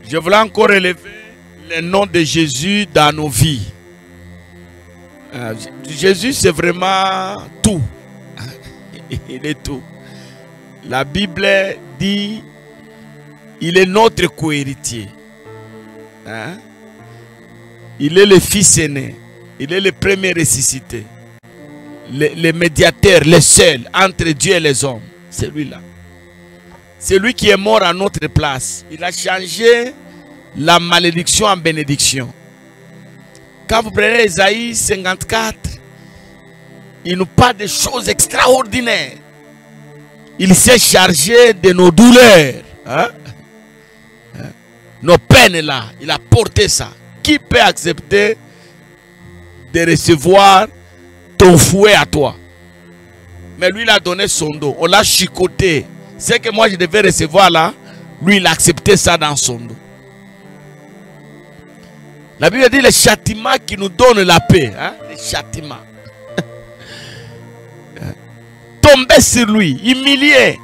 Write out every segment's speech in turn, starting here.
Je voulais encore élever le nom de Jésus dans nos vies. Jésus, c'est vraiment tout. Il est tout. La Bible dit, il est notre co-héritier. Hein? Il est le fils aîné. Il est le premier ressuscité. Le médiateur, le seul entre Dieu et les hommes. C'est lui-là. C'est lui qui est mort à notre place. Il a changé la malédiction en bénédiction. Quand vous prenez Ésaïe 54, il nous parle de choses extraordinaires. Il s'est chargé de nos douleurs. Hein? Nos peines là. Il a porté ça. Qui peut accepter de recevoir ton fouet à toi? Mais lui, il a donné son dos. On l'a chicoté. C'est que moi, je devais recevoir là. Lui, il a accepté ça dans son dos. La Bible dit le châtiment qui nous donne la paix. Hein? Le châtiment. Tombé sur lui, humilié,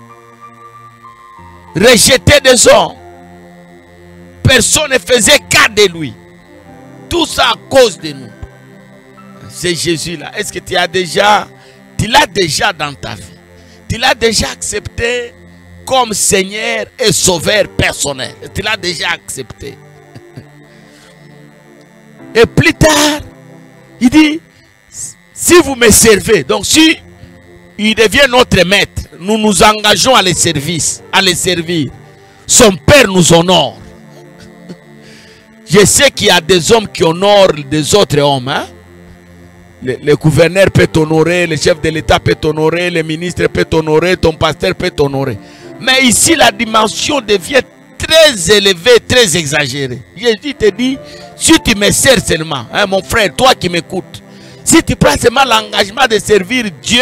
rejeté des hommes. Personne ne faisait cas de lui. Tout ça à cause de nous. C'est Jésus là. Est-ce que tu l'as déjà dans ta vie? Tu l'as déjà accepté comme Seigneur et Sauveur personnel. Tu l'as déjà accepté. Et plus tard, il dit, si vous me servez, donc si il devient notre maître, nous nous engageons à le servir. Son Père nous honore. Je sais qu'il y a des hommes qui honorent des autres hommes. Hein? Le gouverneur peut t'honorer, le chef de l'État peut t'honorer, le ministre peut t'honorer, ton pasteur peut t'honorer. Mais ici, la dimension devient très élevée, très exagérée. Jésus te dit, si tu me sers seulement, hein, mon frère, toi qui m'écoutes, si tu prends seulement l'engagement de servir Dieu,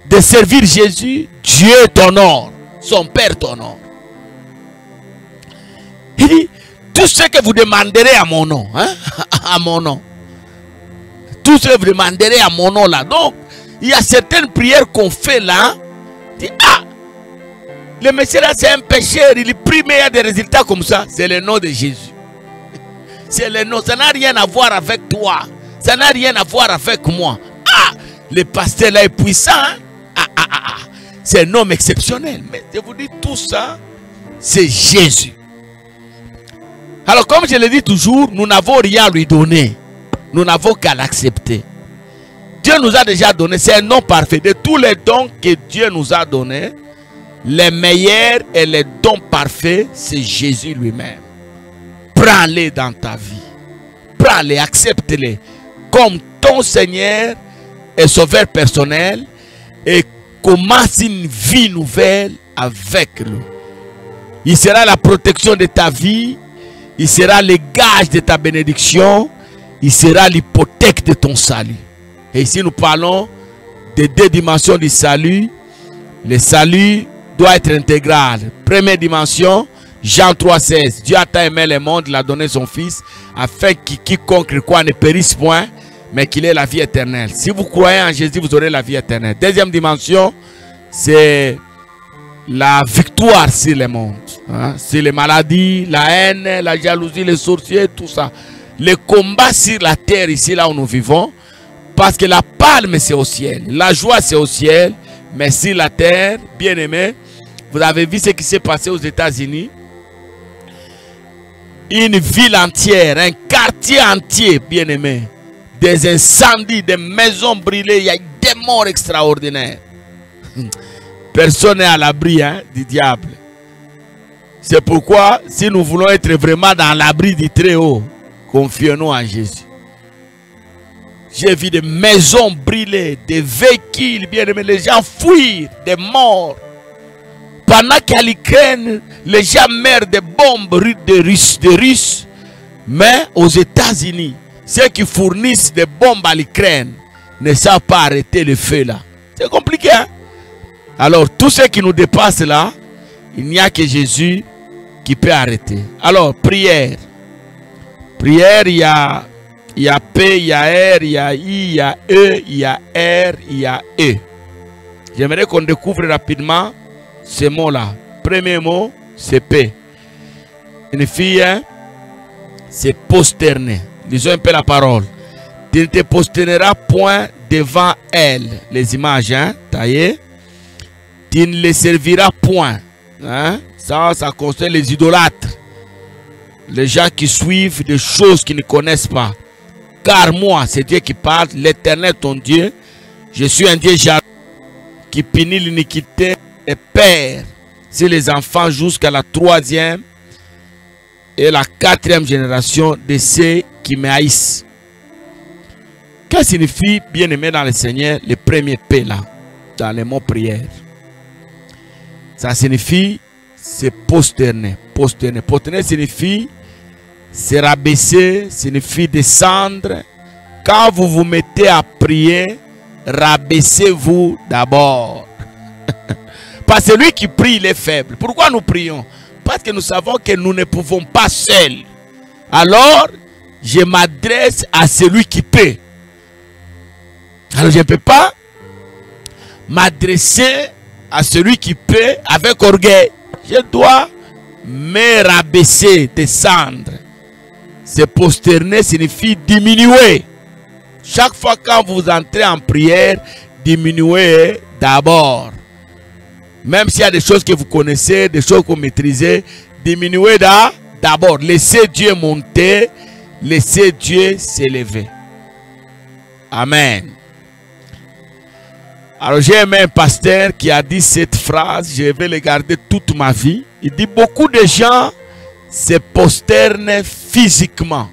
de servir Jésus, Dieu t'honore, son Père t'honore. Il dit, tout ce que vous demanderez à mon nom, hein, à mon nom, tout ce que vous demanderez à mon nom là. Donc, il y a certaines prières qu'on fait là, dit, ah, le monsieur là c'est un pécheur, il prie mais il y a des résultats comme ça. C'est le nom de Jésus. C'est le nom, ça n'a rien à voir avec toi. Ça n'a rien à voir avec moi. Ah, le pasteur là est puissant. Hein? C'est un homme exceptionnel. Mais je vous dis tout ça, c'est Jésus. Alors comme je le dis toujours, nous n'avons rien à lui donner. Nous n'avons qu'à l'accepter. Dieu nous a déjà donné, c'est un nom parfait. De tous les dons que Dieu nous a donnés, les meilleurs et les dons parfaits, c'est Jésus lui-même. Prends-les dans ta vie. Prends-les, accepte-les comme ton Seigneur et Sauveur personnel et commence une vie nouvelle avec lui. Il sera la protection de ta vie, il sera le gage de ta bénédiction, il sera l'hypothèque de ton salut. Et ici nous parlons des deux dimensions du salut. Le salut doit être intégral. Première dimension, Jean 3,16. Dieu a tant aimé le monde, il a donné son Fils, afin que quiconque croit ne périsse point, mais qu'il ait la vie éternelle. Si vous croyez en Jésus, vous aurez la vie éternelle. Deuxième dimension, c'est la victoire sur le monde. Hein? Sur les maladies, la haine, la jalousie, les sorciers, tout ça. Le combat sur la terre, ici, là où nous vivons, parce que la palme, c'est au ciel. La joie, c'est au ciel. Mais sur la terre, bien aimé, vous avez vu ce qui s'est passé aux États-Unis. Une ville entière, un quartier entier, bien aimé. Des incendies, des maisons brûlées, il y a des morts extraordinaires. Personne n'est à l'abri hein, du diable. C'est pourquoi, si nous voulons être vraiment dans l'abri du Très-Haut, confions-nous en Jésus. J'ai vu des maisons brûlées, des véhicules, bien aimés, les gens fuir, des morts. Pendant qu'à l'Ukraine, les gens meurent de bombes de Russes. Mais aux États-Unis, ceux qui fournissent des bombes à l'Ukraine ne savent pas arrêter le feu là. C'est compliqué. Hein? Alors, tout ce qui nous dépasse là, il n'y a que Jésus qui peut arrêter. Alors, prière. Prière, il y a P, il y a R, il y a I, il y a E, il y a R, il y a E. J'aimerais qu'on découvre rapidement ces mots-là. Premier mot, c'est P. signifie se posterner. Lisons un peu la parole. Tu ne te posterneras point devant elles, les images taillées. Tu ne les serviras point. Ça concerne les idolâtres. Les gens qui suivent des choses qu'ils ne connaissent pas. Car moi, c'est Dieu qui parle, l'Éternel ton Dieu. Je suis un Dieu jaloux qui punit l'iniquité des pères sur les enfants jusqu'à la 3e et la 4e génération de ceux qui me haïssent. Qu'est-ce que signifie, bien-aimé dans le Seigneur, le premier P là, dans les mots prière? Ça signifie se posterner. Posterner. Posterner signifie se rabaisser, signifie descendre. Quand vous vous mettez à prier, rabaissez-vous d'abord. Parce que celui qui prie, il est faible. Pourquoi nous prions? Parce que nous savons que nous ne pouvons pas seuls. Alors, je m'adresse à celui qui peut. Alors, je ne peux pas m'adresser à celui qui peut avec orgueil. Je dois me rabaisser, descendre. Se posterner signifie diminuer. Chaque fois quand vous entrez en prière, diminuez d'abord. Même s'il y a des choses que vous connaissez, des choses que vous maîtrisez, diminuez d'abord. Laissez Dieu monter, laissez Dieu s'élever. Amen. Alors j'ai aimé un pasteur qui a dit cette phrase, je vais le garder toute ma vie. Il dit beaucoup de gens se prosternent physiquement.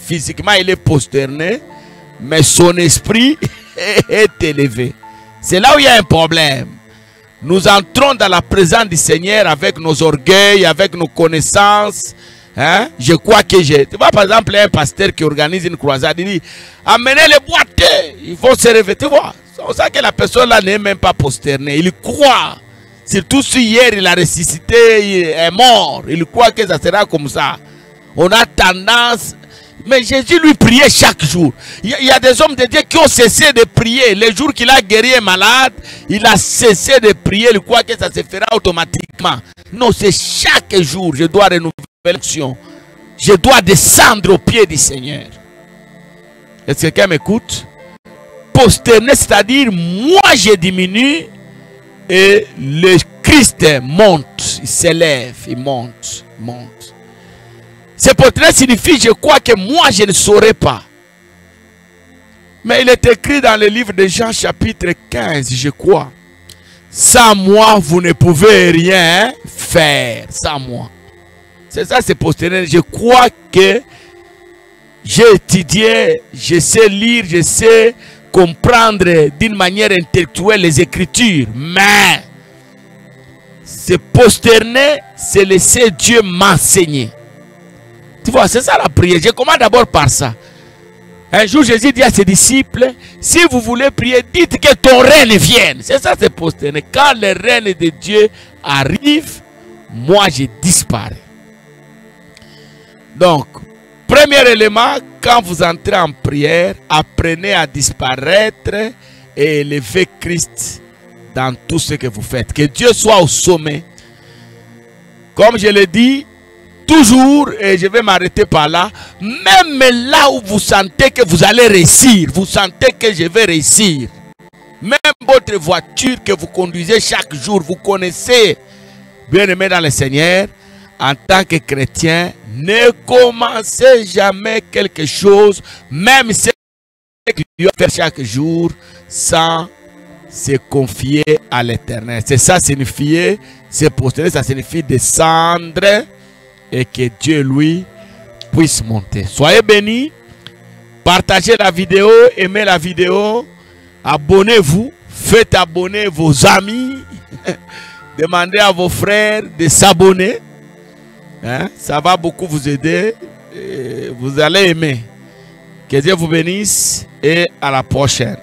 Physiquement il est prosterné, mais son esprit est élevé. C'est là où il y a un problème. Nous entrons dans la présence du Seigneur avec nos orgueils, avec nos connaissances. Je crois que j'ai... Tu vois par exemple un pasteur qui organise une croisade, il dit amenez les boîtiers, ils vont se réveiller. Tu vois, c'est pour ça que la personne là n'est même pas prosternée. Il croit. Surtout si hier il a ressuscité, il est mort. Il croit que ça sera comme ça. On a tendance... Mais Jésus lui priait chaque jour. Il y a des hommes de Dieu qui ont cessé de prier. Les jours qu'il a guéri un malade, il a cessé de prier. Il croit que ça se fera automatiquement. Non, c'est chaque jour. Je dois renouveler l'action. Je dois descendre au pied du Seigneur. Est-ce que quelqu'un m'écoute? Posterner, c'est-à-dire moi je diminue et le Christ monte. Il s'élève, il monte, il monte. Ce portrait signifie, je crois que moi je ne saurais pas. Mais il est écrit dans le livre de Jean chapitre 15, je crois. Sans moi, vous ne pouvez rien faire. Sans moi. C'est ça, c'est postérieur. Je crois que j'ai étudié, je sais lire, je sais comprendre d'une manière intellectuelle les Écritures. Mais, se posterner, c'est laisser Dieu m'enseigner. Tu vois, c'est ça la prière. Je commence d'abord par ça. Un jour, Jésus dit à ses disciples, si vous voulez prier, dites que ton règne vienne. C'est ça, c'est posterner. Quand le règne de Dieu arrive, moi, je disparais. Donc, premier élément, quand vous entrez en prière, apprenez à disparaître et élever Christ dans tout ce que vous faites. Que Dieu soit au sommet. Comme je l'ai dit, toujours, et je vais m'arrêter par là, même là où vous sentez que vous allez réussir, vous sentez que je vais réussir, même votre voiture que vous conduisez chaque jour, vous connaissez, bien aimé dans le Seigneur, en tant que chrétien, ne commencez jamais quelque chose, même ce que Dieu fait chaque jour, sans se confier à l'Éternel. C'est ça signifier, se posterner, ça signifie descendre, et que Dieu, lui, puisse monter. Soyez bénis. Partagez la vidéo. Aimez la vidéo. Abonnez-vous. Faites abonner vos amis. Demandez à vos frères de s'abonner. Ça va beaucoup vous aider. Vous allez aimer. Que Dieu vous bénisse. Et à la prochaine.